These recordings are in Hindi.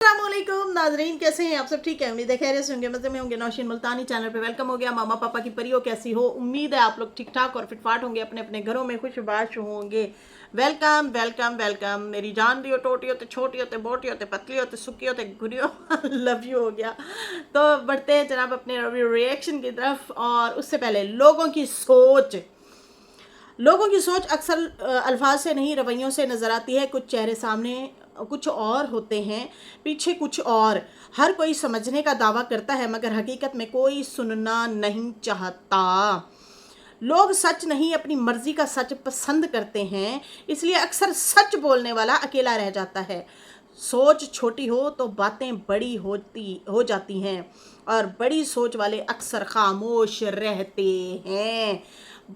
अस्सलामुअलैकुम नाजरीन, कैसे हैं आप सब? ठीक है, उम्मीद है खैरियत से होंगे, मज़े में होंगे। नौशीन मुल्तानी चैनल पे वेलकम हो गया। मामा पापा की परियों कैसी हो? उम्मीद है आप लोग ठीक ठाक और फिटफाट होंगे, अपने अपने घरों में खुशबाश होंगे। Welcome welcome welcome. मेरी जान दियो, टोटी होते, छोटी होते, मोटी होते, पतली होते, सुखी होते, गुरियो लव यू हो गया। तो बढ़ते हैं जनाब अपने रिएक्शन की तरफ। और उससे पहले लोगों की सोच अक्सर अल्फाज से नहीं रवैयों से नज़र आती है। कुछ चेहरे सामने कुछ और होते हैं, पीछे कुछ और। हर कोई समझने का दावा करता है मगर हकीकत में कोई सुनना नहीं चाहता। लोग सच नहीं अपनी मर्जी का सच पसंद करते हैं, इसलिए अक्सर सच बोलने वाला अकेला रह जाता है। सोच छोटी हो तो बातें बड़ी हो जाती हैं और बड़ी सोच वाले अक्सर खामोश रहते हैं।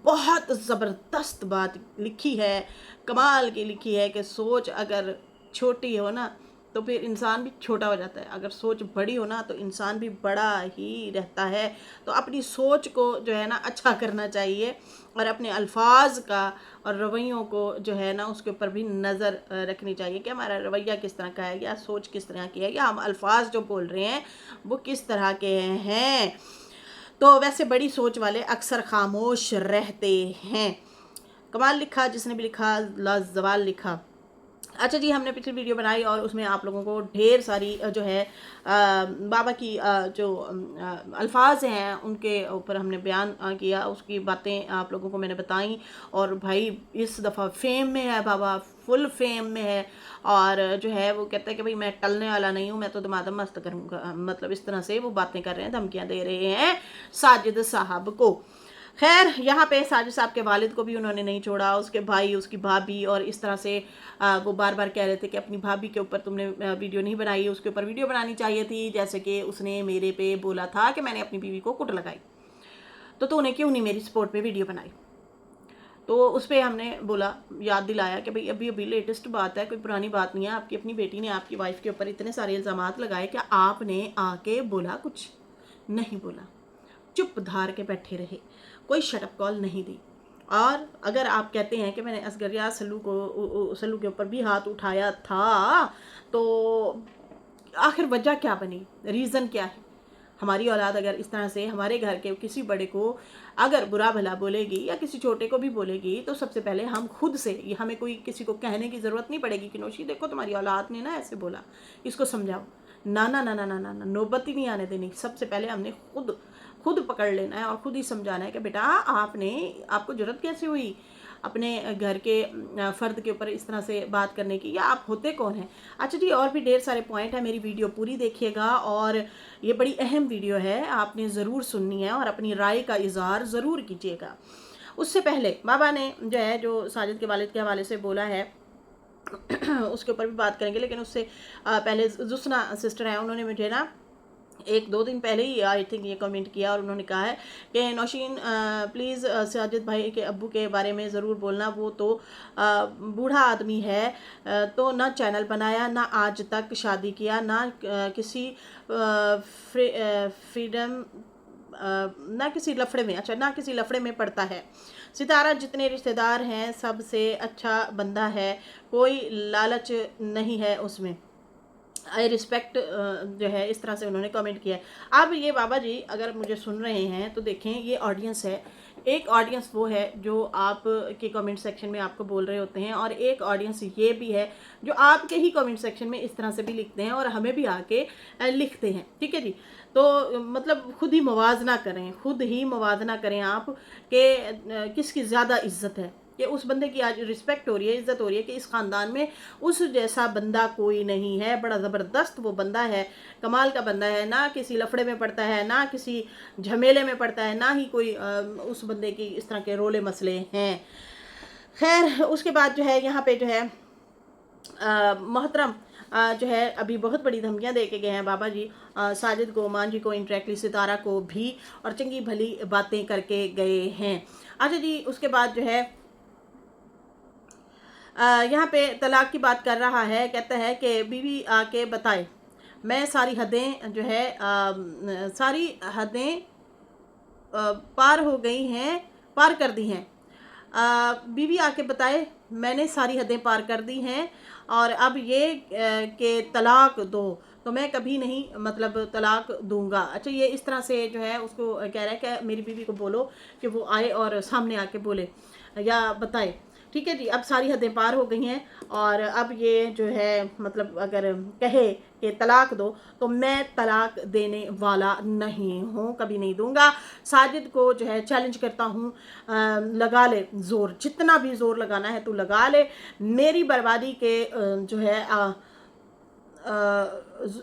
बहुत ज़बरदस्त बात लिखी है, कमाल की लिखी है कि सोच अगर छोटी हो ना तो फिर इंसान भी छोटा हो जाता है, अगर सोच बड़ी हो ना तो इंसान भी बड़ा ही रहता है। तो अपनी सोच को जो है ना अच्छा करना चाहिए और अपने अल्फाज का और रवैयों को जो है ना उसके ऊपर भी नज़र रखनी चाहिए कि हमारा रवैया किस तरह का है, या सोच किस तरह की है, या हम अल्फाज जो बोल रहे हैं वो किस तरह के हैं। तो वैसे बड़ी सोच वाले अक्सर खामोश रहते हैं। कमाल लिखा, जिसने भी लिखा लाजवाब लिखा। अच्छा जी, हमने पिछली वीडियो बनाई और उसमें आप लोगों को ढेर सारी जो है बाबा की जो अल्फाज हैं उनके ऊपर हमने बयान किया, उसकी बातें आप लोगों को मैंने बताई। और भाई इस दफ़ा फेम में है बाबा, फुल फेम में है। और जो है वो कहता है कि भाई मैं टलने वाला नहीं हूँ, मैं तो दमादम मस्त करूँगा। मतलब इस तरह से वो बातें कर रहे हैं, धमकियाँ दे रहे हैं साजिद साहब को। खैर, यहाँ पे साजिद साहब के वालिद को भी उन्होंने नहीं छोड़ा, उसके भाई, उसकी भाभी, और इस तरह से वो बार बार कह रहे थे कि अपनी भाभी के ऊपर तुमने वीडियो नहीं बनाई, उसके ऊपर वीडियो बनानी चाहिए थी, जैसे कि उसने मेरे पे बोला था कि मैंने अपनी बीवी को कुट लगाई, तो तूने क्यों नहीं मेरी सपोर्ट पे वीडियो बनाई। तो उस पर हमने बोला, याद दिलाया कि भाई अभी अभी लेटेस्ट बात है, कोई पुरानी बात नहीं है। आपकी अपनी बेटी ने आपकी वाइफ के ऊपर इतने सारे इल्ज़ामात लगाए कि आपने आके बोला कुछ नहीं बोला, चुप धार के बैठे रहे, कोई शटअप कॉल नहीं दी। और अगर आप कहते हैं कि मैंने असगरिया सल्लू के ऊपर भी हाथ उठाया था, तो आखिर वजह क्या बनी, रीज़न क्या है? हमारी औलाद अगर इस तरह से हमारे घर के किसी बड़े को अगर बुरा भला बोलेगी या किसी छोटे को भी बोलेगी, तो सबसे पहले हम खुद से, ये हमें कोई किसी को कहने की ज़रूरत नहीं पड़ेगी कि नौशी देखो तुम्हारी औलाद ने ना ऐसे बोला, इसको समझाओ। ना ना ना ना ना ना ना, नौबत ही नहीं आने देनी। सबसे पहले हमने खुद पकड़ लेना है और खुद ही समझाना है कि बेटा आपको ज़रूरत कैसे हुई अपने घर के फ़र्द के ऊपर इस तरह से बात करने की, या आप होते कौन हैं। अच्छा जी, और भी ढेर सारे पॉइंट हैं, मेरी वीडियो पूरी देखिएगा और ये बड़ी अहम वीडियो है, आपने ज़रूर सुननी है और अपनी राय का इज़हार ज़रूर कीजिएगा। उससे पहले बाबा ने जो है जो साजिद के वालिद के हवाले से बोला है उसके ऊपर भी बात करेंगे, लेकिन उससे पहले जुस्ना सिस्टर हैं, उन्होंने मुझे ना 1-2 दिन पहले ही आई थिंक ये कमेंट किया और उन्होंने कहा है कि नौशीन प्लीज़ साजिद भाई के अब्बू के बारे में ज़रूर बोलना, वो तो बूढ़ा आदमी है, तो ना चैनल बनाया, ना आज तक शादी किया, ना किसी फ्रीडम ना किसी लफड़े में, अच्छा ना किसी लफड़े में पड़ता है। सितारा जितने रिश्तेदार हैं सबसे अच्छा बंदा है, कोई लालच नहीं है उसमें। आई रिस्पेक्ट जो है इस तरह से उन्होंने कमेंट किया है। अब ये बाबा जी अगर मुझे सुन रहे हैं तो देखें, ये ऑडियंस है, एक ऑडियंस वो है जो आप के कमेंट सेक्शन में आपको बोल रहे होते हैं, और एक ऑडियंस ये भी है जो आपके ही कमेंट सेक्शन में इस तरह से भी लिखते हैं और हमें भी आके लिखते हैं। ठीक है जी, तो मतलब खुद ही मुवाजना करें आप कि किसकी ज़्यादा इज्जत है, कि उस बंदे की आज रिस्पेक्ट हो रही है, इज्जत हो रही है कि इस ख़ानदान में उस जैसा बंदा कोई नहीं है, बड़ा ज़बरदस्त वो बंदा है, कमाल का बंदा है, ना किसी लफड़े में पड़ता है, ना किसी झमेले में पड़ता है, ना ही कोई उस बंदे की इस तरह के रोले मसले हैं। खैर, उसके बाद जो है यहाँ पे जो है मोहतरम जो है अभी बहुत बड़ी धमकियां दे के गए हैं बाबा जी, साजिद को, मान जी को, इंटरेक्टली सितारा को भी, और चंगी भली बातें करके गए हैं। अच्छा जी, उसके बाद जो है यहाँ पे तलाक की बात कर रहा है, कहता है कि बीवी आके बताए, मैं सारी हदें जो है सारी हदें पार हो गई हैं, पार कर दी हैं। बीवी आके बताए मैंने सारी हदें पार कर दी हैं और अब ये कि तलाक दो, तो मैं कभी नहीं मतलब तलाक दूंगा। अच्छा, ये इस तरह से जो है उसको कह रहा है कि मेरी बीवी को बोलो कि वो आए और सामने आके बोले या बताए। ठीक है जी, अब सारी हदें पार हो गई हैं और अब ये जो है मतलब अगर कहे कि तलाक दो तो मैं तलाक देने वाला नहीं हूँ, कभी नहीं दूंगा। साजिद को जो है चैलेंज करता हूँ, लगा ले जोर, जितना भी जोर लगाना है तू लगा ले। मेरी बर्बादी के जो है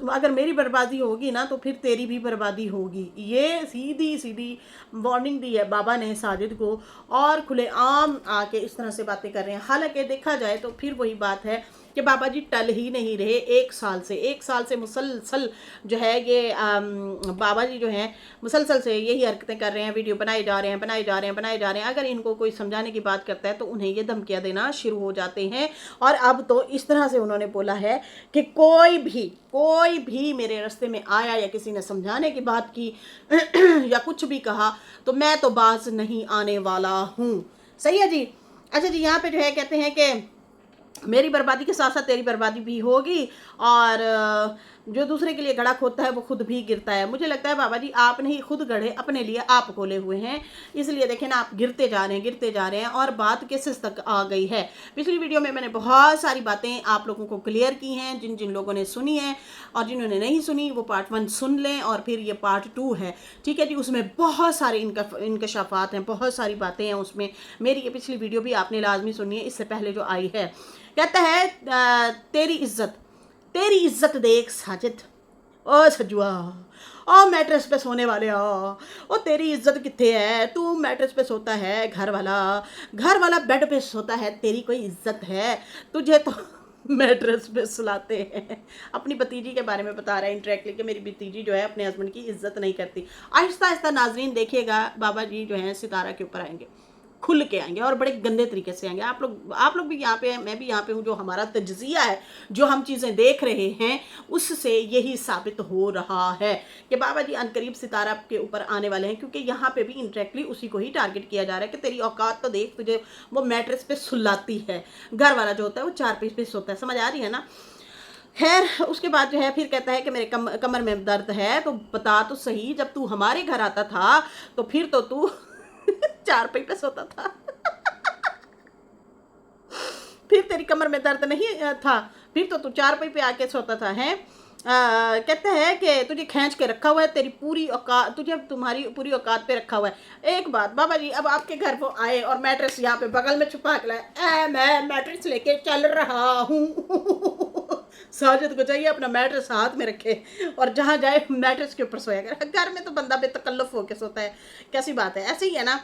अगर मेरी बर्बादी होगी ना तो फिर तेरी भी बर्बादी होगी। ये सीधी सीधी वार्निंग दी है बाबा ने साजिद को, और खुलेआम आके इस तरह से बातें कर रहे हैं। हालांकि देखा जाए तो फिर वही बात है कि बाबा जी टल ही नहीं रहे। एक साल से मुसलसल जो है ये बाबा जी जो हैं मुसलसल से यही हरकतें कर रहे हैं, वीडियो बनाए जा रहे हैं। अगर इनको कोई समझाने की बात करता है तो उन्हें ये धमकियां देना शुरू हो जाते हैं। और अब तो इस तरह से उन्होंने बोला है कि कोई भी मेरे रास्ते में आया या किसी ने समझाने की बात की या कुछ भी कहा तो मैं तो बाज नहीं आने वाला हूँ। सही है जी। अच्छा जी, यहाँ पे जो है कहते हैं कि मेरी बर्बादी के साथ साथ तेरी बर्बादी भी होगी, और जो दूसरे के लिए गड़ा खोदता है वो खुद भी गिरता है। मुझे लगता है बाबा जी आपने ही खुद गढ़े अपने लिए आप खोले हुए हैं, इसलिए देखें ना आप गिरते जा रहे हैं और बात केसेस तक आ गई है। पिछली वीडियो में मैंने बहुत सारी बातें आप लोगों को क्लियर की हैं, जिन जिन लोगों ने सुनी है, और जिन्होंने नहीं सुनी वो पार्ट 1 सुन लें और फिर ये पार्ट 2 है। ठीक है जी, उसमें बहुत सारे इंकशाफात हैं, बहुत सारी बातें हैं उसमें। मेरी ये पिछली वीडियो भी आपने लाजमी सुनी है, इससे पहले जो आई है। कहता है तेरी इज्जत देख साजिद, ओ सजुआ, ओ मैट्रेस पे सोने वाले, ओ तेरी इज्जत कितने है? तू मैट्रेस पे सोता है, घर वाला बेड पे सोता है, तेरी कोई इज्जत है? तुझे तो मैट्रेस पे सुलाते हैं। अपनी भतीजी के बारे में बता रहा है इंटरेक्टली कि मेरी भतीजी जो है अपने हस्बैंड की इज्जत नहीं करती। आहिस्ता आहिस्ता नाजरीन देखिएगा बाबा जी जो है सितारा के ऊपर आएंगे, खुल के आएंगे और बड़े गंदे तरीके से आएंगे। आप लोग भी यहाँ पे हैं, मैं भी यहाँ पे हूँ। जो हमारा तज्जिया है, जो हम चीज़ें देख रहे हैं, उससे यही साबित हो रहा है कि बाबा जी अनकरीब सितारा के ऊपर आने वाले हैं, क्योंकि यहाँ पे भी इंटरेक्टली उसी को ही टारगेट किया जा रहा है कि तेरी औकात तो देख, तुझे वो मैट्रेस पे सुलाती है, घर वाला जो होता है वो 4 पे सोता है। समझ आ रही है ना? खैर, उसके बाद जो है फिर कहता है कि मेरे कमर में दर्द है, तो बता तो सही, जब तू हमारे घर आता था तो फिर तो तू 4 पे सोता था। फिर तेरी कमर में दर्द नहीं था, फिर तो तू 4 पे आके सोता था। है कहते हैं कि तुझे खींच के रखा हुआ है, तेरी पूरी औकात, तुझे तुम्हारी पूरी औकात पे रखा हुआ है। एक बात बाबा जी, अब आपके घर वो आए और मैट्रेस यहाँ पे बगल में छुपा के लाए, मैं मैट्रेस लेके चल रहा हूँ। साजिद को चाहिए अपना मैट्रेस हाथ में रखे और जहाँ जाए मैट्रेस के ऊपर सोया करे। घर में तो बंदा बेतकल्लुफ होके सोता है, कैसी बात है? ऐसे ही है ना,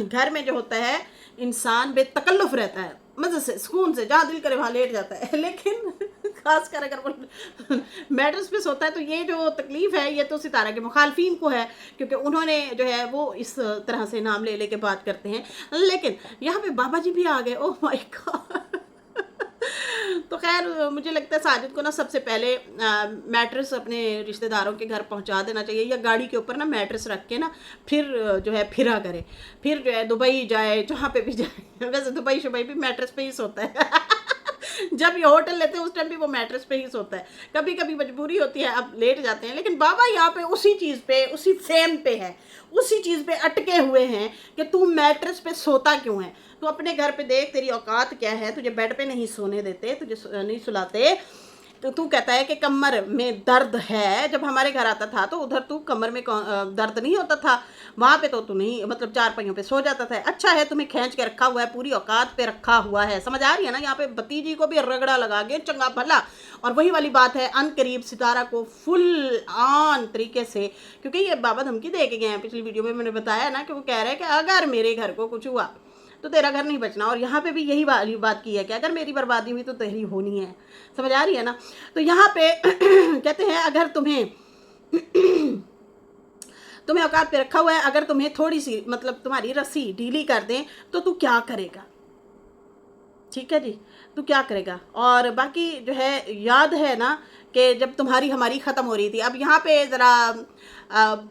घर में जो होता है इंसान बेतकल्लुफ रहता है, मजे से सुकून से, जहाँ दिल करे वहाँ लेट जाता है। लेकिन खासकर अगर वो मैट्रेस पे सोता है तो ये जो तकलीफ है ये तो सितारा के मुखालफिन को है, क्योंकि उन्होंने जो है वो इस तरह से नाम ले लेके बात करते हैं। लेकिन यहाँ पे बाबा जी भी आ गए। Oh my God. तो खैर मुझे लगता है साजिद को ना सबसे पहले मैट्रेस अपने रिश्तेदारों के घर पहुंचा देना चाहिए, या गाड़ी के ऊपर ना मैट्रेस रख के ना फिर जो है फिरा करे, फिर जो है दुबई जाए, जहाँ पे भी जाए। वैसे दुबई शुबई भी मैट्रेस पे ही सोता है। जब ये होटल लेते हैं उस टाइम भी वो मैट्रेस पे ही सोता है। कभी कभी मजबूरी होती है, अब लेट जाते हैं, लेकिन बाबा यहाँ पे उसी चीज़ पे, उसी फ्रेम पे है, उसी चीज़ पे अटके हुए हैं कि तू मैट्रेस पे सोता क्यों है? तू अपने घर पे देख, तेरी औकात क्या है? तुझे बेड पे नहीं सोने देते, तुझे नहीं सुलाते, तो तू कहता है कि कमर में दर्द है। जब हमारे घर आता था तो उधर तू कमर में दर्द नहीं होता था, वहाँ पे तो तू नहीं, मतलब 4 पहियों पे सो जाता था। अच्छा है तुम्हें खींच के रखा हुआ है, पूरी औकात पे रखा हुआ है। समझ आ रही है ना? यहाँ पे भतीजी को भी रगड़ा लगा के चंगा भला। और वही वाली बात है, अनकरीब सितारा को फुल ऑन तरीके से, क्योंकि ये बाबा धमकी दे के गए हैं। पिछली वीडियो में मैंने बताया ना कि वो कह रहे हैं कि अगर मेरे घर को कुछ हुआ तो तेरा घर नहीं बचना। और यहाँ पे भी यही बात की है कि अगर मेरी बर्बादी हुई तो तेरी होनी है। समझ आ रही है ना? तो यहाँ पे कहते हैं अगर तुम्हें औकात पे रखा हुआ है, अगर तुम्हें थोड़ी सी मतलब तुम्हारी रस्सी ढीली कर दें तो तू क्या करेगा? ठीक है जी, तू क्या करेगा? और बाकी जो है याद है ना कि जब तुम्हारी हमारी ख़त्म हो रही थी। अब यहाँ पे ज़रा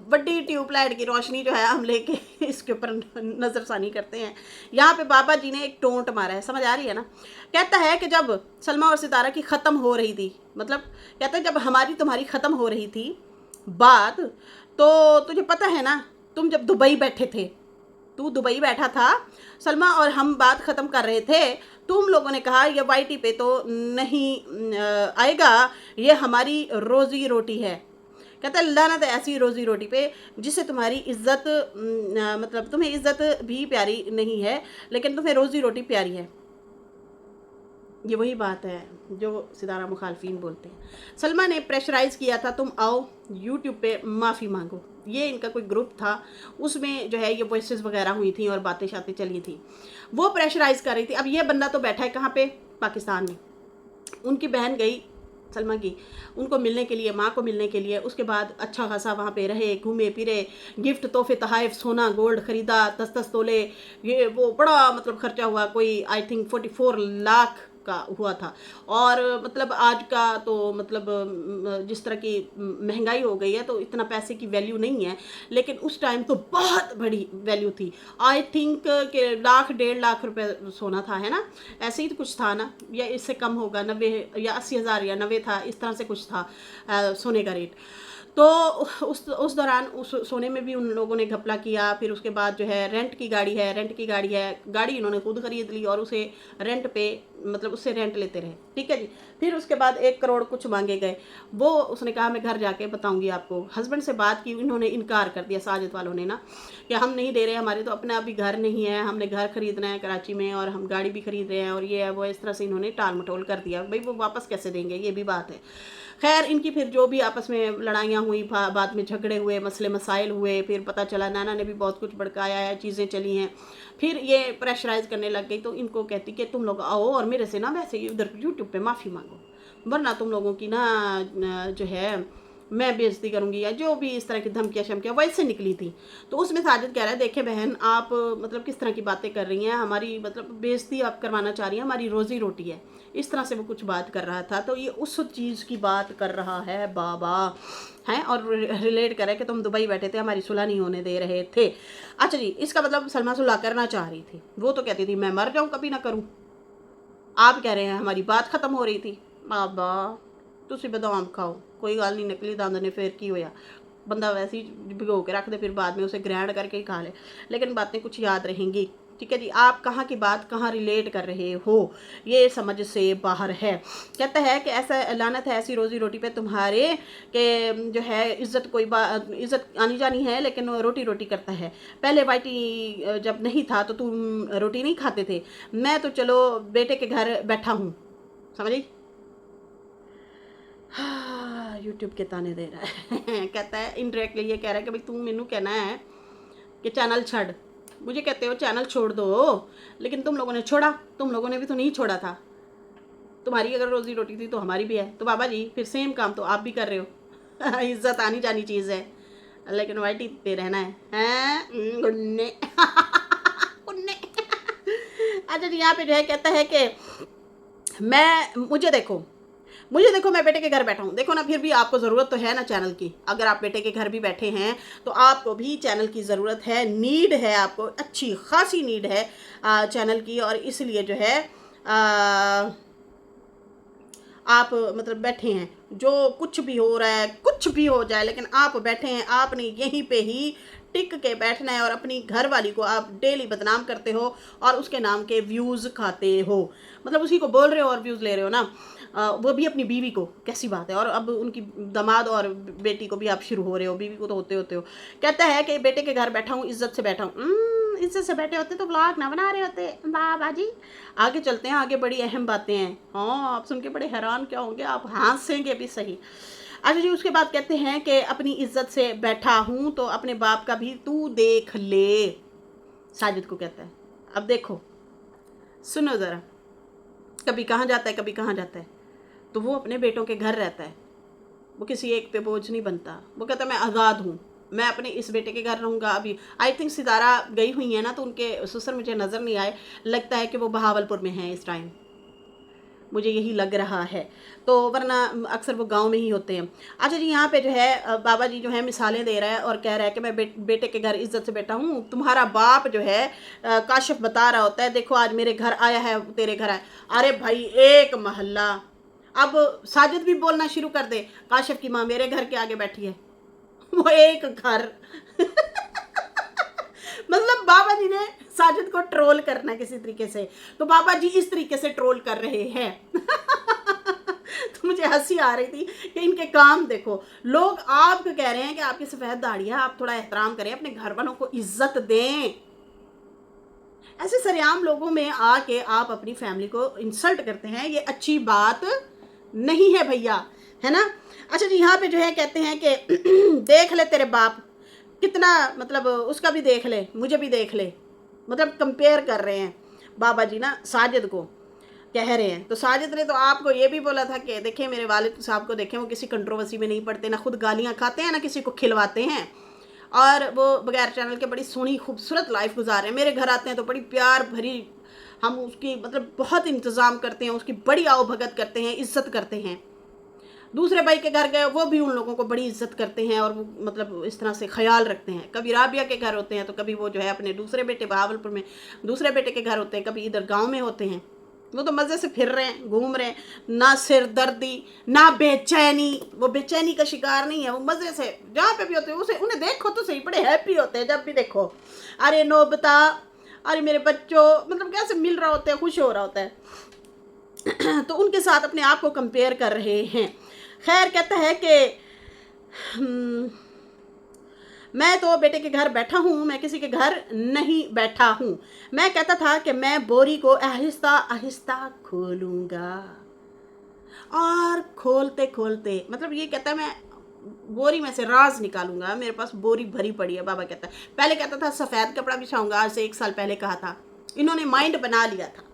बड़ी ट्यूबलाइट की रोशनी जो है हम लेके इसके ऊपर नज़रसानी करते हैं। यहाँ पे बाबा जी ने एक टोंट मारा है, समझ आ रही है ना। कहता है कि जब सलमा और सितारा की ख़त्म हो रही थी, मतलब कहता है जब हमारी तुम्हारी ख़त्म हो रही थी बात, तो तुझे पता है ना, तुम जब दुबई बैठे थे, तू दुबई बैठा था, सलमा और हम बात ख़त्म कर रहे थे, तुम लोगों ने कहा ये वाईटी पे तो नहीं आएगा, ये हमारी रोज़ी रोटी है। कहता है लानत है ऐसी रोज़ी रोटी पे जिससे तुम्हारी इज्जत, मतलब तुम्हें इज्जत भी प्यारी नहीं है लेकिन तुम्हें रोज़ी रोटी प्यारी है। ये वही बात है जो सितारा मुखालफिन बोलते हैं। सलमा ने प्रेशराइज़ किया था, तुम आओ यूट्यूब पे माफ़ी मांगो। ये इनका कोई ग्रुप था, उसमें जो है ये वॉइसेस वगैरह हुई थी और बातें शातें चली थी, वो प्रेशराइज़ कर रही थी। अब ये बंदा तो बैठा है कहाँ पे, पाकिस्तान में। उनकी बहन गई सलमा की उनको मिलने के लिए, माँ को मिलने के लिए। उसके बाद अच्छा खासा वहाँ पे रहे, घूमे फिरे, गिफ्ट तोहफे तहाइफ, सोना गोल्ड ख़रीदा 10-10 तोले, ये वो बड़ा मतलब खर्चा हुआ, कोई आई थिंक 44 लाख का हुआ था। और मतलब आज का तो मतलब जिस तरह की महंगाई हो गई है तो इतना पैसे की वैल्यू नहीं है, लेकिन उस टाइम तो बहुत बड़ी वैल्यू थी। आई थिंक कि 1,00,000-1.5 लाख रुपए सोना था, है ना, ऐसे ही तो कुछ था ना, या इससे कम होगा, 90 या 80,000 या 90 था, इस तरह से कुछ था सोने का रेट। तो उस दौरान उस सोने में भी उन लोगों ने घपला किया। फिर उसके बाद जो है रेंट की गाड़ी है, गाड़ी इन्होंने खुद खरीद ली और उसे रेंट पे, मतलब उससे रेंट लेते रहे, ठीक है जी। फिर उसके बाद 1 करोड़ कुछ मांगे गए, वो उसने कहा मैं घर जाके बताऊंगी आपको। हस्बैंड से बात की, इन्होंने इनकार कर दिया साजिद वालों ने ना, कि हम नहीं दे रहे, हमारे तो अपना अभी घर नहीं है, हमने घर खरीदना है कराची में और हम गाड़ी भी खरीद रहे हैं और ये है वो, इस तरह से इन्होंने टाल मटोल कर दिया। भाई वो वापस कैसे देंगे, ये भी बात है। खैर इनकी फिर जो भी आपस में लड़ाइयाँ हुई, बाद में झगड़े हुए, मसले मसाइल हुए, फिर पता चला नैना ने भी बहुत कुछ भड़काया है, चीज़ें चली हैं। फिर ये प्रेशराइज़ करने लग गई, तो इनको कहती कि तुम लोग आओ और मेरे से ना वैसे ही उधर यूट्यूब पे माफ़ी मांगो, वरना तुम लोगों की ना जो है मैं बेइज्जती करूंगी, या जो भी इस तरह की धमकियाँ शमकियाँ वैसे निकली थी। तो उसमें साजिद कह रहा है देखे बहन आप मतलब किस तरह की बातें कर रही हैं, हमारी मतलब बेइज्जती आप करवाना चाह रही हैं, हमारी रोज़ी रोटी है, इस तरह से वो कुछ बात कर रहा था। तो ये उस चीज़ की बात कर रहा है बाबा हैं, और रिलेट कर रहे कि तुम दुबई बैठे थे, हमारी सुलह नहीं होने दे रहे थे। अच्छा जी, इसका मतलब सलमा सुलह करना चाह रही थी, वो तो कहती थी मैं मर जाऊँ कभी ना करूँ। आप कह रहे हैं हमारी बात ख़त्म हो रही थी। बाबा तुसी बादाम खाओ, कोई गल नहीं, नकली दंद ने फिर की होया, बंदा वैसे ही भिगो के रख दे, फिर बाद में उसे ग्राइंड करके ही खा ले, लेकिन बातें कुछ याद रहेंगी। ठीक है जी, आप कहाँ की बात कहाँ रिलेट कर रहे हो, ये समझ से बाहर है। कहता है कि ऐसा लानत है ऐसी रोज़ी रोटी पे तुम्हारे कि जो है इज़्ज़त कोई इज़्ज़त आनी जानी है लेकिन रोटी रोटी करता है। पहले वाइटी जब नहीं था तो तुम रोटी नहीं खाते थे, मैं तो चलो बेटे के घर बैठा हूँ, समझी। हाँ, यूट्यूब के ताने दे रहा है कहता है इनडायरेक्टली ये कह रहा है कि भाई तू मैनू कहना है कि चैनल छड़, मुझे कहते हो चैनल छोड़ दो, लेकिन तुम लोगों ने छोड़ा, तुम लोगों ने भी तो नहीं छोड़ा था। तुम्हारी अगर रोज़ी रोटी थी तो हमारी भी है। तो बाबा जी फिर सेम काम तो आप भी कर रहे हो इज्जत आनी जानी चीज़ है, लेकिन वाइटी पे रहना है, हैं गुन्ने गुन्ने अच्छा जी, यहाँ पे जो है कहता है कि मुझे देखो मैं बेटे के घर बैठा हूँ, देखो ना, फिर भी आपको ज़रूरत तो है ना चैनल की। अगर आप बेटे के घर भी बैठे हैं तो आपको भी चैनल की ज़रूरत है, नीड है, आपको अच्छी खासी नीड है चैनल की। और इसलिए जो है आप मतलब बैठे हैं, जो कुछ भी हो रहा है कुछ भी हो जाए, लेकिन आप बैठे हैं, आपने यहीं पे ही टिक के बैठना है। और अपनी घर वाली को आप डेली बदनाम करते हो और उसके नाम के व्यूज़ खाते हो, मतलब उसी को बोल रहे हो और व्यूज़ ले रहे हो ना, वो भी अपनी बीवी को, कैसी बात है। और अब उनकी दामाद और बेटी को भी आप शुरू हो रहे हो, बीवी को तो होते हो। कहता है कि बेटे के घर बैठा हूँ, इज्जत से बैठा हूँ। इज्जत से बैठे होते तो व्लॉग ना बना रहे होते बाबा जी। आगे चलते हैं, आगे बड़ी अहम बातें हैं। हाँ, आप सुन के बड़े हैरान क्या होंगे, आप हंसेंगे भी सही। अच्छा जी, उसके बाद कहते हैं कि अपनी इज्जत से बैठा हूँ तो अपने बाप का भी तू देख ले। साजिद को कहता है अब देखो सुनो ज़रा, कभी कहाँ जाता है कभी कहाँ जाता है, तो वो अपने बेटों के घर रहता है, वो किसी एक पे बोझ नहीं बनता। वो कहता है मैं आज़ाद हूँ, मैं अपने इस बेटे के घर रहूँगा। अभी आई थिंक सितारा गई हुई है ना, तो उनके ससुर मुझे नज़र नहीं आए, लगता है कि वो बहावलपुर में हैं इस टाइम। मुझे यही लग रहा है। तो वरना अक्सर वो गांव में ही होते हैं। अच्छा जी, यहाँ पे जो है बाबा जी जो है मिसालें दे रहा है और कह रहा है कि मैं बेटे के घर इज्जत से बैठा हूँ। तुम्हारा बाप जो है काशिफ बता रहा होता है, देखो आज मेरे घर आया है, तेरे घर आया। अरे भाई, एक मोहल्ला। अब साजिद भी बोलना शुरू कर दे, काशिफ की माँ मेरे घर के आगे बैठी है, वो एक घर। मतलब बाबा जी ने साजिद को ट्रोल करना किसी तरीके से, तो बाबा जी इस तरीके से ट्रोल कर रहे हैं। तो मुझे हंसी आ रही थी कि इनके काम देखो। लोग आपको कह रहे हैं कि आपकी सफेद दाढ़ी है, आप थोड़ा एहतराम करें, अपने घर वालों को इज्जत दें। ऐसे सरेआम लोगों में आके आप अपनी फैमिली को इंसल्ट करते हैं, ये अच्छी बात नहीं है भैया, है ना। अच्छा जी, यहाँ पे जो है कहते हैं कि देख ले तेरे बाप कितना, मतलब उसका भी देख ले, मुझे भी देख ले। मतलब कंपेयर कर रहे हैं बाबा जी ना साजिद को, कह रहे हैं। तो साजिद ने तो आपको ये भी बोला था कि देखें मेरे वालिद साहब को, देखें वो किसी कंट्रोवर्सी में नहीं पड़ते, ना खुद गालियाँ खाते हैं ना किसी को खिलवाते हैं, और वो बगैर चैनल के बड़ी सोहनी खूबसूरत लाइफ गुजार रहे हैं। मेरे घर आते हैं तो बड़ी प्यार भरी, हम उसकी मतलब बहुत इंतज़ाम करते हैं, उसकी बड़ी आओ भगत करते हैं, इज्जत करते हैं। दूसरे भाई के घर गए, वो भी उन लोगों को बड़ी इज्जत करते हैं और वो मतलब इस तरह से ख्याल रखते हैं। कभी राबिया के घर होते हैं तो कभी वो जो है अपने दूसरे बेटे बहावलपुर में दूसरे बेटे के घर होते हैं, कभी इधर गांव में होते हैं। वो तो मज़े से फिर रहे हैं, घूम रहे हैं, ना सिर दर्दी ना बेचैनी। वो बेचैनी का शिकार नहीं है, वो मज़े से जहाँ पे भी होते हैं उसे उन्हें देखो तो सही, बड़े हैप्पी होते हैं जब भी देखो। अरे नो बता, अरे मेरे बच्चों, मतलब कैसे मिल रहा होता है, खुश हो रहा होता है। तो उनके साथ अपने आप को कंपेयर कर रहे हैं। खैर, कहता है कि मैं तो बेटे के घर बैठा हूँ, मैं किसी के घर नहीं बैठा हूँ। मैं कहता था कि मैं बोरी को आहिस्ता आहिस्ता खोलूँगा, और खोलते खोलते मतलब ये कहता है मैं बोरी में से राज निकालूंगा, मेरे पास बोरी भरी पड़ी है। बाबा कहता है पहले कहता था सफ़ेद कपड़ा बिछाऊंगा, आज से 1 साल पहले कहा था। इन्होंने माइंड बना लिया था,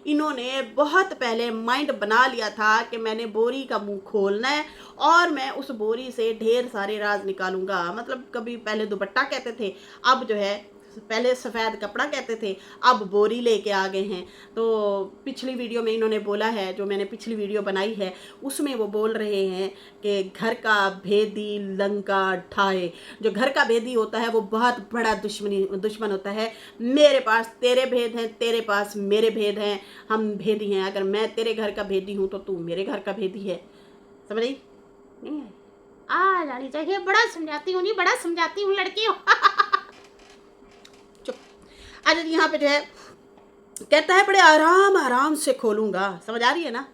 इन्होंने बहुत पहले माइंड बना लिया था कि मैंने बोरी का मुंह खोलना है और मैं उस बोरी से ढेर सारे राज निकालूंगा। मतलब कभी पहले दुपट्टा कहते थे, अब जो है पहले सफ़ेद कपड़ा कहते थे, अब बोरी लेके आ गए हैं। तो पिछली वीडियो में इन्होंने बोला है, जो मैंने पिछली वीडियो बनाई है उसमें वो बोल रहे हैं कि घर का भेदी लंका ढाए। जो घर का भेदी होता है वो बहुत बड़ा दुश्मन होता है। मेरे पास तेरे भेद हैं, तेरे पास मेरे भेद हैं, हम भेदी हैं। अगर मैं तेरे घर का भेदी हूँ तो तू मेरे घर का भेदी है। समझ आई? नहीं है? आ जानी चाहिए। बड़ा समझाती हूँ, नहीं बड़ा समझाती हूँ लड़की हो। चुप। आज यहाँ पे जो है कहता है बड़े आराम आराम से खोलूंगा। समझ आ रही है ना?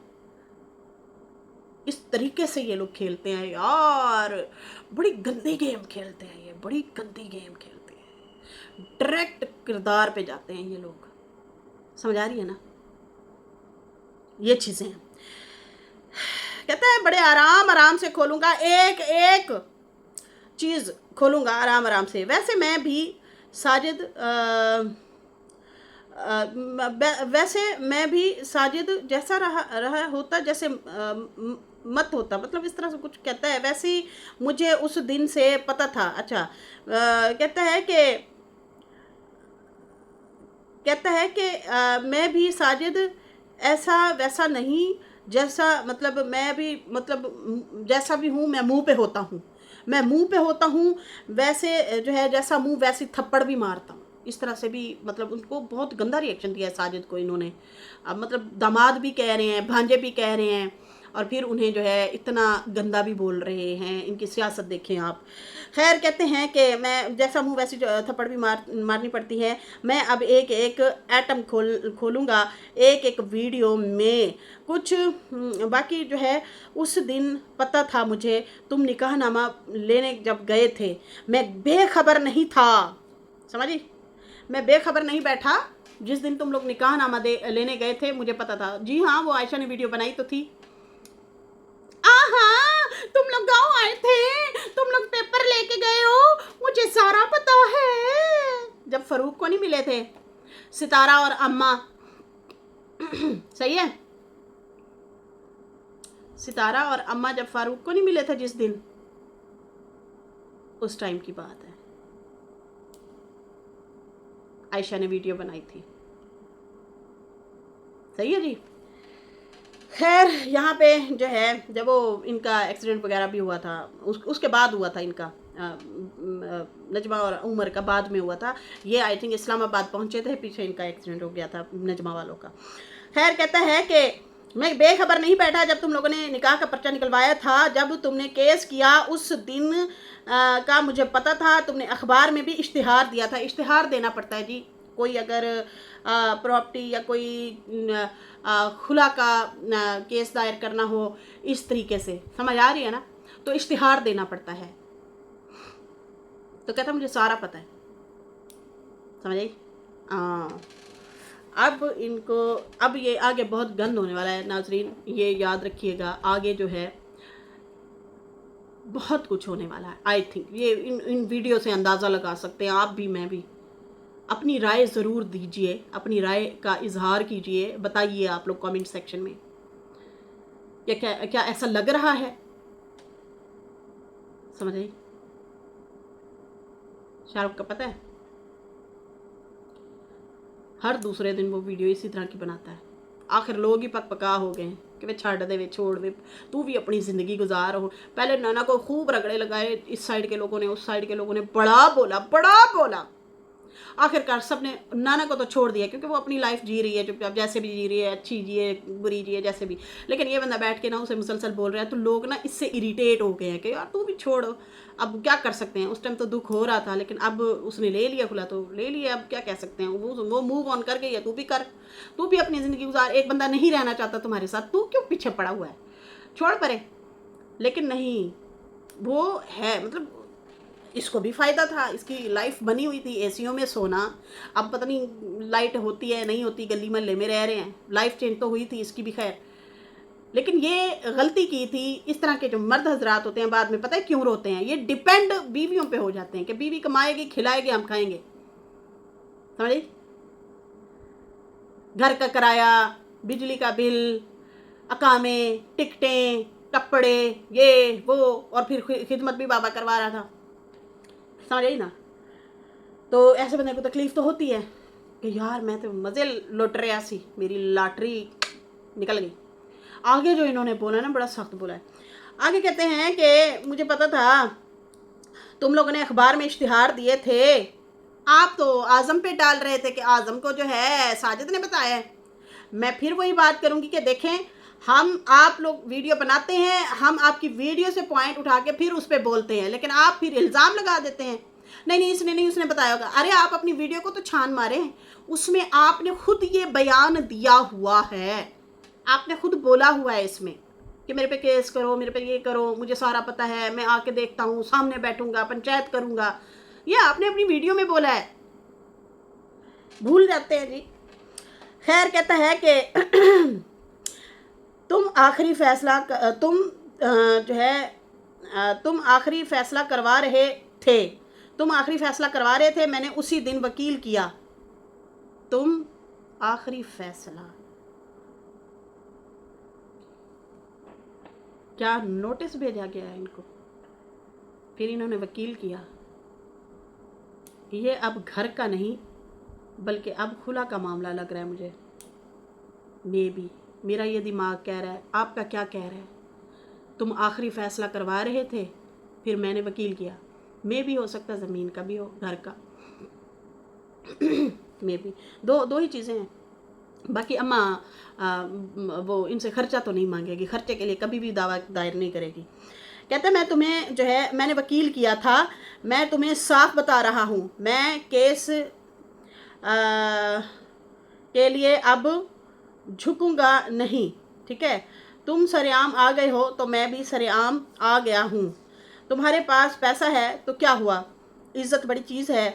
इस तरीके से ये लोग खेलते हैं यार, बड़ी गंदी गेम खेलते हैं ये, बड़ी गंदी गेम खेलते हैं, डायरेक्ट किरदार पे जाते हैं ये लोग। समझ आ रही है ना? ये चीज़ें हैं। कहता है बड़े आराम आराम से खोलूंगा, एक एक चीज़ खोलूंगा आराम आराम से। वैसे मैं भी साजिद वैसे मैं भी साजिद जैसा रहा होता जैसे मत होता, मतलब इस तरह से कुछ कहता है। वैसे ही मुझे उस दिन से पता था। अच्छा, कहता है कि मैं भी साजिद ऐसा वैसा नहीं, जैसा मतलब मैं भी मतलब जैसा भी हूँ मैं मुंह पे होता हूँ, मैं मुंह पे होता हूँ वैसे जो है, जैसा मुंह वैसे थप्पड़ भी मारता हूँ। इस तरह से भी मतलब उनको बहुत गंदा रिएक्शन दिया है साजिद को इन्होंने। अब मतलब दामाद भी कह रहे हैं, भांजे भी कह रहे हैं, और फिर उन्हें जो है इतना गंदा भी बोल रहे हैं। इनकी सियासत देखें आप। खैर, कहते हैं कि मैं जैसा मुँह वैसी थप्पड़ भी मारनी पड़ती है। मैं अब एक एक एटम खोलूँगा एक एक वीडियो में। कुछ बाकी जो है उस दिन पता था मुझे, तुम निकाहनामा लेने जब गए थे मैं बेखबर नहीं था। समझी? मैं बेखबर नहीं बैठा। जिस दिन तुम लोग निकाहनामा लेने गए थे मुझे पता था। जी हाँ, वो आयशा ने वीडियो बनाई तो थी। तुम लोग गाँव आए थे, तुम लोग पेपर लेके गए हो, मुझे सारा पता है। जब फरूक को नहीं मिले थे सितारा और अम्मा, सही है, सितारा और अम्मा जब फारूक को नहीं मिले थे जिस दिन, उस टाइम की बात है। आयशा ने वीडियो बनाई थी। सही है जी। खैर यहाँ पे जो है जब वो इनका एक्सीडेंट वगैरह भी हुआ था, उसके बाद हुआ था इनका, नजमा और उमर का बाद में हुआ था। ये आई थिंक इस्लामाबाद पहुँचे थे, पीछे इनका एक्सीडेंट हो गया था नजमा वालों का। खैर कहता है कि मैं बेखबर नहीं बैठा जब तुम लोगों ने निकाह का पर्चा निकलवाया था, जब तुमने केस किया उस दिन का मुझे पता था। तुमने अखबार में भी इश्तिहार दिया था। इश्तिहार देना पड़ता है जी, कोई अगर प्रॉपर्टी या कोई खुला का केस दायर करना हो इस तरीके से, समझ आ रही है ना, तो इश्तिहार देना पड़ता है। तो कहता मुझे सारा पता है, समझ आई। अब इनको, अब ये आगे बहुत गंद होने वाला है नाजरीन, ये याद रखिएगा। आगे जो है बहुत कुछ होने वाला है। आई थिंक ये इन वीडियो से अंदाज़ा लगा सकते हैं आप भी, मैं भी। अपनी राय ज़रूर दीजिए, अपनी राय का इजहार कीजिए, बताइए आप लोग कमेंट सेक्शन में क्या ऐसा लग रहा है, समझ आई। शाहरुख का पता है हर दूसरे दिन वो वीडियो इसी तरह की बनाता है। आखिर लोग ही पका हो गए कि वे छड़ दे, वे छोड़ दे, तू भी अपनी ज़िंदगी गुजार हो। पहले नाना को खूब रगड़े लगाए, इस साइड के लोगों ने, उस साइड के लोगों ने बड़ा बोला। आखिरकार सब ने नाना को तो छोड़ दिया, क्योंकि वो अपनी लाइफ जी रही है चुपचाप, जैसे भी जी रही है, अच्छी जिए बुरी जिए जैसे भी। लेकिन ये बंदा बैठ के ना उसे मुसलसल बोल रहा है, तो लोग ना इससे इरिटेट हो गए हैं कि यार तू भी छोड़ो। अब क्या कर सकते हैं, उस टाइम तो दुख हो रहा था, लेकिन अब उसने ले लिया खुला तो ले लिया, अब क्या कह सकते हैं। वो मूव ऑन कर गई है, तू भी कर, तू भी अपनी ज़िंदगी गुजार। एक बंदा नहीं रहना चाहता तुम्हारे साथ, तू क्यों पीछे पड़ा हुआ है, छोड़ परे। लेकिन नहीं, वो है मतलब इसको भी फ़ायदा था, इसकी लाइफ बनी हुई थी एसीओ में सोना। अब पता नहीं लाइट होती है नहीं होती, गली मोहल्ले में रह रहे हैं, लाइफ चेंज तो हुई थी इसकी भी। खैर, लेकिन ये गलती की थी। इस तरह के जो मर्द हजरात होते हैं बाद में पता है क्यों रोते हैं, ये डिपेंड बीवियों पे हो जाते हैं कि बीवी कमाएगी, खिलाएगी, हम खाएंगे, समझे। घर का किराया, बिजली का बिल, अकामे, टिकटें, कपड़े, ये वो, और फिर खिदमत भी बाबा करवा रहा था, समझ आई ना। तो ऐसे बंदे को तकलीफ तो होती है कि यार मैं तो मज़े लुट रहा सी, मेरी लॉटरी निकल गई। आगे जो इन्होंने बोला ना बड़ा सख्त बोला है। आगे कहते हैं कि मुझे पता था, तुम लोगों ने अखबार में इश्तिहार दिए थे, आप तो आज़म पे डाल रहे थे कि आज़म को जो है साजिद ने बताया है। मैं फिर वही बात करूंगी कि देखें, हम आप लोग वीडियो बनाते हैं, हम आपकी वीडियो से पॉइंट उठा के फिर उस पर बोलते हैं, लेकिन आप फिर इल्ज़ाम लगा देते हैं, नहीं इसने नहीं, उसने बताया होगा। अरे आप अपनी वीडियो को तो छान मारें, उसमें आपने खुद ये बयान दिया हुआ है, आपने खुद बोला हुआ है इसमें कि मेरे पे केस करो, मेरे पे ये करो, मुझे सारा पता है, मैं आके देखता हूँ, सामने बैठूंगा, पंचायत करूंगा। ये आपने अपनी वीडियो में बोला है, भूल जाते हैं जी। खैर कहता है कि तुम आखिरी फैसला जो है तुम आखिरी फैसला करवा रहे थे, तुम आखिरी फैसला करवा रहे थे, मैंने उसी दिन वकील किया। तुम आखिरी फैसला, क्या नोटिस भेजा गया है इनको, फिर इन्होंने वकील किया। ये अब घर का नहीं बल्कि अब खुला का मामला लग रहा है मुझे। मे भी मेरा ये दिमाग कह रहा है, आपका क्या कह रहा है। तुम आखिरी फैसला करवा रहे थे, फिर मैंने वकील किया। मे भी हो सकता है ज़मीन का भी हो, घर का मे भी, दो ही चीज़ें हैं। बाकी अम्मा वो इनसे खर्चा तो नहीं मांगेगी, खर्चे के लिए कभी भी दावा दायर नहीं करेगी। कहते मैं तुम्हें जो है मैंने वकील किया था, मैं तुम्हें साफ बता रहा हूँ, मैं केस के लिए अब झुकूंगा नहीं, ठीक है। तुम सरेआम आ गए हो तो मैं भी सरेआम आ गया हूँ। तुम्हारे पास पैसा है तो क्या हुआ, इज़्ज़त बड़ी चीज़ है,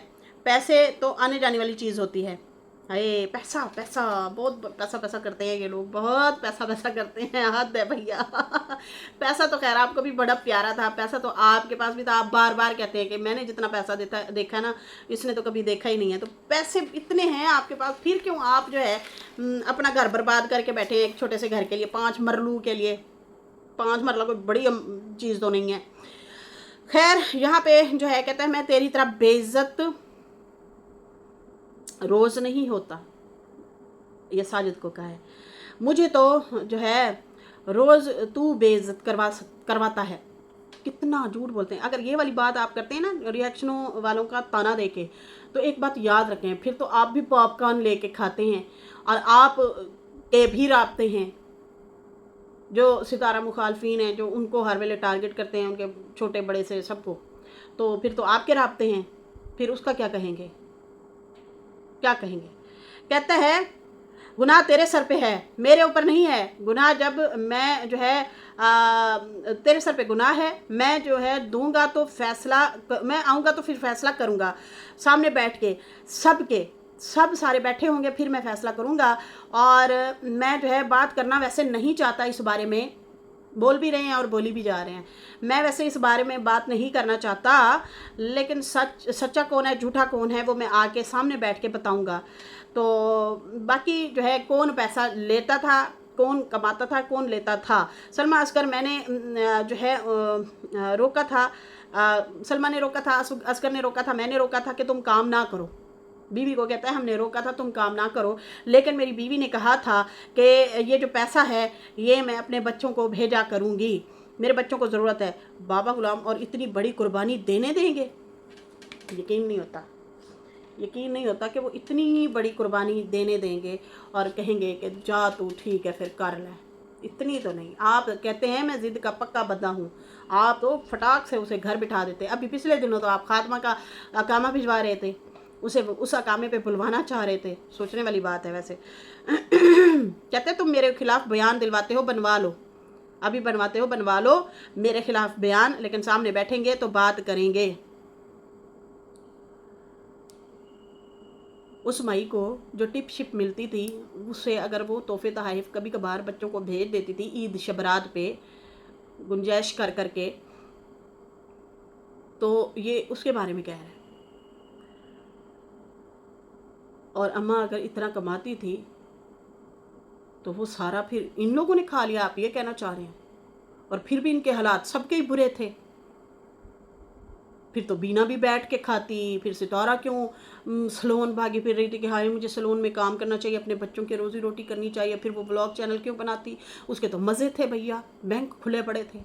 पैसे तो आने जाने वाली चीज़ होती है। अरे पैसा पैसा, बहुत पैसा करते हैं ये लोग, बहुत पैसा करते हैं, हद है भैया पैसा तो खैर आपको भी बड़ा प्यारा था, पैसा तो आपके पास भी था। आप बार बार कहते हैं कि मैंने जितना पैसा देखा है ना, इसने तो कभी देखा ही नहीं है। तो पैसे इतने हैं आपके पास, फिर क्यों आप जो है अपना घर बर्बाद करके बैठे हैं एक छोटे से घर के लिए, 5 मरलू के लिए। 5 मरला कोई बड़ी चीज़ तो नहीं है। खैर यहाँ पे जो है कहता है मैं तेरी तरह बेइज्जत रोज़ नहीं होता, ये साजिद को कहा है। मुझे तो जो है रोज़ तू बेइज्जत करवाता है। कितना झूठ बोलते हैं। अगर ये वाली बात आप करते हैं ना रिएक्शनों वालों का ताना देके, तो एक बात याद रखें, फिर तो आप भी पॉपकॉर्न लेके खाते हैं और आप के भी राबते हैं। जो सितारा मुखालफीन हैं, जो उनको हर वेले टारगेट करते हैं, उनके छोटे बड़े से सबको, तो फिर तो आपके राबते हैं, फिर उसका क्या कहेंगे? क्या कहेंगे? कहते हैं गुनाह तेरे सर पे है, मेरे ऊपर नहीं है गुनाह। जब मैं जो है तेरे सर पे गुनाह है, मैं जो है दूंगा तो फैसला, मैं आऊँगा तो फिर फैसला करूँगा सामने बैठ के, सब सारे बैठे होंगे, फिर मैं फैसला करूँगा। और मैं जो है बात करना वैसे नहीं चाहता इस बारे में, बोल भी रहे हैं और बोली भी जा रहे हैं। मैं वैसे इस बारे में बात नहीं करना चाहता, लेकिन सच्चा कौन है झूठा कौन है वो मैं आके सामने बैठ के बताऊंगा। तो बाकी जो है कौन पैसा लेता था, कौन कमाता था, कौन लेता था, सलमा असगर मैंने जो है रोका था, सलमा ने रोका था, असगर ने रोका था, मैंने रोका था कि तुम काम ना करो। बीवी को कहता है हमने रोका था तुम काम ना करो, लेकिन मेरी बीवी ने कहा था कि ये जो पैसा है ये मैं अपने बच्चों को भेजा करूँगी, मेरे बच्चों को ज़रूरत है। बाबा गुलाम और इतनी बड़ी कुर्बानी देने देंगे? यकीन नहीं होता कि वो इतनी बड़ी कुर्बानी देने देंगे और कहेंगे कि जा तू ठीक है फिर कर ले। इतनी तो नहीं। आप कहते हैं मैं ज़िद का पक्का बंदा हूँ, आप तो फटाक से उसे घर बिठा देते। अभी पिछले दिनों तो आप खात्मा का अकामा भिजवा रहे थे, उसे उस अकामे पे बुलवाना चाह रहे थे। सोचने वाली बात है वैसे। कहते तुम मेरे खिलाफ बयान दिलवाते हो, बनवा लो, अभी बनवाते हो बनवा लो मेरे खिलाफ बयान, लेकिन सामने बैठेंगे तो बात करेंगे। उस माई को जो टिप शिप मिलती थी उससे अगर वो तोहफे तहाइफ कभी कभार बच्चों को भेज देती थी ईद शबरात पे गुंजाइश कर करके, तो ये उसके बारे में कह रहे हैं। और अम्मा अगर इतना कमाती थी तो वो सारा फिर इन लोगों ने खा लिया, आप ये कहना चाह रहे हैं? और फिर भी इनके हालात सबके ही बुरे थे। फिर तो बीना भी बैठ के खाती, फिर सितारा क्यों सलोन भागी फिर रही थी कि हाय मुझे सलोन में काम करना चाहिए, अपने बच्चों की रोज़ी रोटी करनी चाहिए। फिर वो ब्लॉग चैनल क्यों बनाती? उसके तो मज़े थे भैया, बैंक खुले पड़े थे।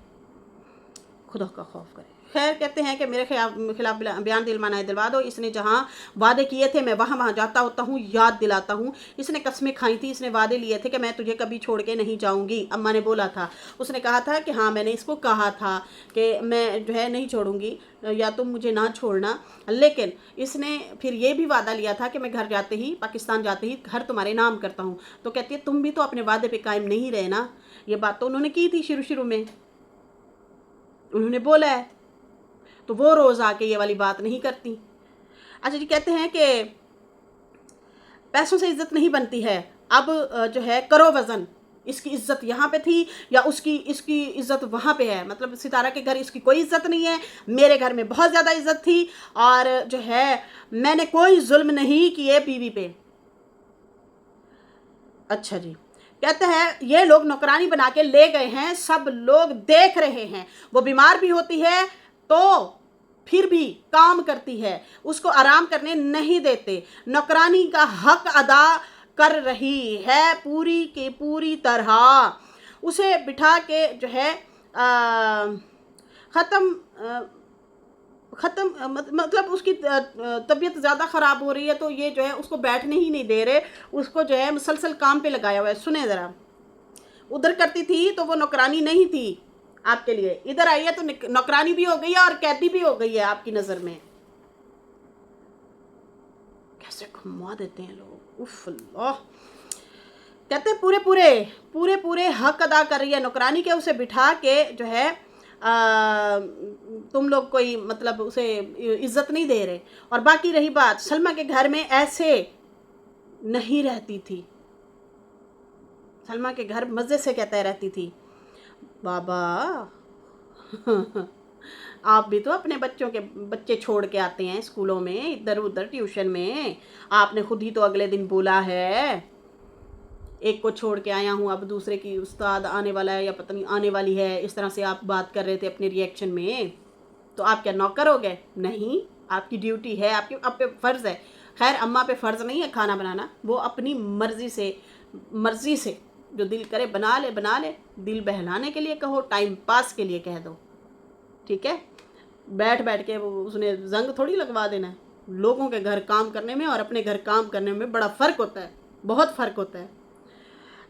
खुदा का खौफ करे। खैर कहते हैं कि मेरे खिलाफ बयान दिलवा दो। इसने जहाँ वादे किए थे मैं वहाँ जाता होता हूँ, याद दिलाता हूँ। इसने कस्में खाई थी, इसने वादे लिए थे कि मैं तुझे कभी छोड़ के नहीं जाऊँगी। अम्मा ने बोला था, उसने कहा था कि हाँ मैंने इसको कहा था कि मैं जो है नहीं छोड़ूंगी या तुम मुझे ना छोड़ना। लेकिन इसने फिर ये भी वादा लिया था कि मैं घर जाते ही, पाकिस्तान जाते ही घर तुम्हारे नाम करता हूँ। तो कहती है तुम भी तो अपने वादे पे कायम नहीं रहे ना। ये बात तो उन्होंने की थी शुरू में, उन्होंने बोला है, तो वो रोज़ आके ये वाली बात नहीं करती। अच्छा जी, कहते हैं कि पैसों से इज्जत नहीं बनती है, अब जो है करो वज़न। इसकी इज्जत यहाँ पे थी या इसकी इज्जत वहाँ पे है। मतलब सितारा के घर इसकी कोई इज्जत नहीं है, मेरे घर में बहुत ज़्यादा इज्जत थी। और जो है मैंने कोई जुल्म नहीं किए बीवी पे। अच्छा जी, कहते हैं ये लोग नौकरानी बना के ले गए हैं, सब लोग देख रहे हैं। वो बीमार भी होती है तो फिर भी काम करती है, उसको आराम करने नहीं देते, नौकरानी का हक अदा कर रही है पूरी की पूरी तरह। उसे बिठा के जो है मतलब उसकी तबीयत ज़्यादा ख़राब हो रही है, तो ये जो है उसको बैठने ही नहीं दे रहे, उसको जो है मुसलसल काम पे लगाया हुआ है। सुने ज़रा, उधर करती थी तो वो नौकरानी नहीं थी आपके लिए, इधर आई है तो नौकरानी भी हो गई है और कैदी भी हो गई है आपकी नज़र में। कैसे घुमा देते हैं लोग, उफ अल्लाह। कहते हैं पूरे हक अदा कर रही है नौकरानी के, उसे बिठा के जो है तुम लोग कोई मतलब उसे इज्जत नहीं दे रहे। और बाकी रही बात, सलमा के घर में ऐसे नहीं रहती थी, सलमा के घर मज़े से कहते रहती थी। बाबा आप भी तो अपने बच्चे छोड़ के आते हैं स्कूलों में, इधर उधर ट्यूशन में। आपने खुद ही तो अगले दिन बोला है एक को छोड़ के आया हूँ, अब दूसरे की उस्ताद आने वाला है या पता नहीं आने वाली है, इस तरह से आप बात कर रहे थे अपने रिएक्शन में। तो आप क्या नौकर हो गए? नहीं, आपकी ड्यूटी है, आपकी आप पे फ़र्ज़ है। खैर अम्मा पे फ़र्ज़ नहीं है खाना बनाना, वो अपनी मर्ज़ी से जो दिल करे बना ले, दिल बहलाने के लिए कहो, टाइम पास के लिए कह दो, ठीक है। बैठ बैठ के वो उसने जंग थोड़ी लगवा देना है। लोगों के घर काम करने में और अपने घर काम करने में बड़ा फ़र्क होता है, बहुत फ़र्क होता है।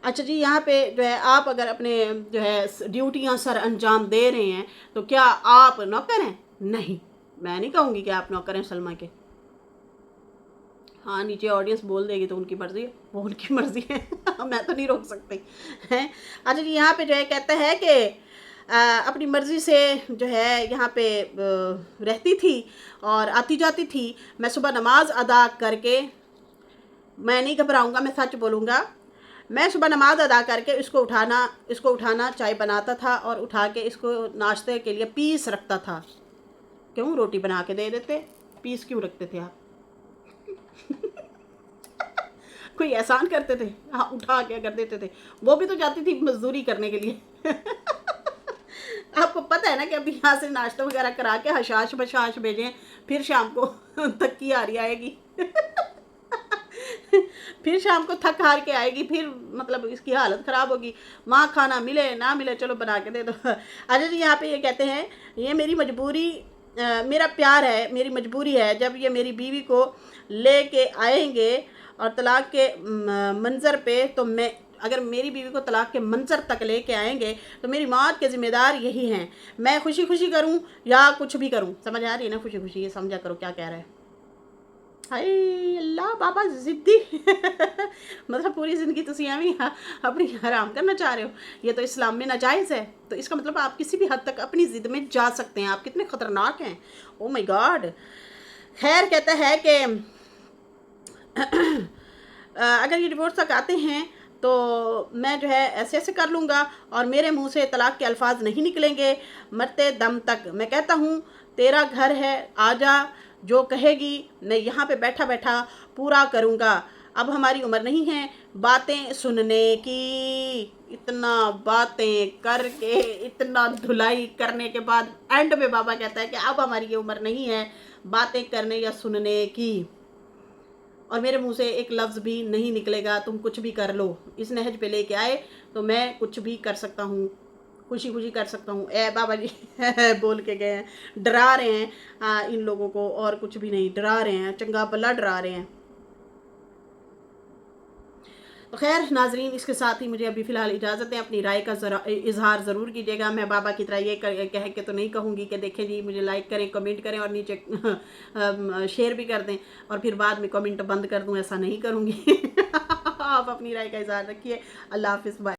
अच्छा जी, यहाँ पे जो है आप अगर अपने जो है ड्यूटियाँ सर अंजाम दे रहे हैं तो क्या आप नौकर हैं? नहीं, मैं नहीं कहूँगी कि आप नौकर हैं सलमा के। हाँ, नीचे ऑडियंस बोल देगी तो उनकी मर्ज़ी है, वो उनकी मर्ज़ी है मैं तो नहीं रोक सकती हैं। अच्छा जी, यहाँ पे जो है कहता है कि अपनी मर्ज़ी से जो है यहाँ पे रहती थी और आती जाती थी। मैं सुबह नमाज अदा करके, मैं नहीं घबराऊँगा, मैं सच बोलूँगा। मैं सुबह नमाज अदा करके इसको उठाना चाय बनाता था और उठा के इसको नाश्ते के लिए पीस रखता था। क्यों? रोटी बना के दे देते, पीस क्यों रखते थे आप? कोई एहसान करते थे? हाँ, उठा के कर देते थे। वो भी तो जाती थी मजदूरी करने के लिए आपको पता है ना कि अभी यहाँ से नाश्ता वगैरह करा के हशाश बशाश भेजें, फिर शाम को थक की आ रही आएगी फिर शाम को थक हार के आएगी, फिर मतलब इसकी हालत ख़राब होगी। वहाँ खाना मिले ना मिले, चलो बना के दे दो अच्छा जी, यहाँ पे ये कहते हैं, ये मेरी मजबूरी, मेरा प्यार है, मेरी मजबूरी है। जब ये मेरी बीवी को ले के आएंगे और तलाक के मंजर पे, तो मैं, अगर मेरी बीवी को तलाक के मंजर तक ले के आएंगे तो मेरी मौत के ज़िम्मेदार यही हैं। मैं खुशी खुशी करूं या कुछ भी करूं, समझ आ रही है ना? खुशी खुशी, ये समझा करो क्या कह रहा है। हाय अल्लाह बाबा ज़िद्दी मतलब पूरी ज़िंदगी तुम एवं अपनी हराम करना चाह रहे हो। ये तो इस्लाम में नाजायज़ है, तो इसका मतलब आप किसी भी हद तक अपनी ज़िद में जा सकते हैं। आप कितने ख़तरनाक हैं, ओ माय गॉड। खैर, कहता है कि अगर ये डिवोर्स तक आते हैं तो मैं जो है ऐसे ऐसे कर लूँगा और मेरे मुंह से तलाक के अल्फाज नहीं निकलेंगे मरते दम तक। मैं कहता हूँ तेरा घर है, आजा, जो कहेगी मैं यहाँ पे बैठा बैठा पूरा करूँगा। अब हमारी उम्र नहीं है बातें सुनने की। इतना बातें करके, इतना धुलाई करने के बाद एंड में बाबा कहता है कि अब हमारी ये उम्र नहीं है बातें करने या सुनने की, और मेरे मुंह से एक लफ्ज़ भी नहीं निकलेगा, तुम कुछ भी कर लो। इस नहज पे लेके आए तो मैं कुछ भी कर सकता हूँ, खुशी खुशी कर सकता हूँ। ए बाबा जी बोल के गए हैं, डरा रहे हैं इन लोगों को, और कुछ भी नहीं, डरा रहे हैं, चंगा भला डरा रहे हैं। तो खैर नाजरीन, इसके साथ ही मुझे अभी फ़िलहाल इजाज़त है। अपनी राय का इजहार ज़रूर कीजिएगा। मैं बाबा की तरह ये कह के तो नहीं कहूँगी कि देखें जी मुझे लाइक करें, कमेंट करें और नीचे शेयर भी कर दें और फिर बाद में कमेंट बंद कर दूँ, ऐसा नहीं करूँगी आप अपनी राय का इजहार रखिए। अल्लाह हाफ़िज़, बाय।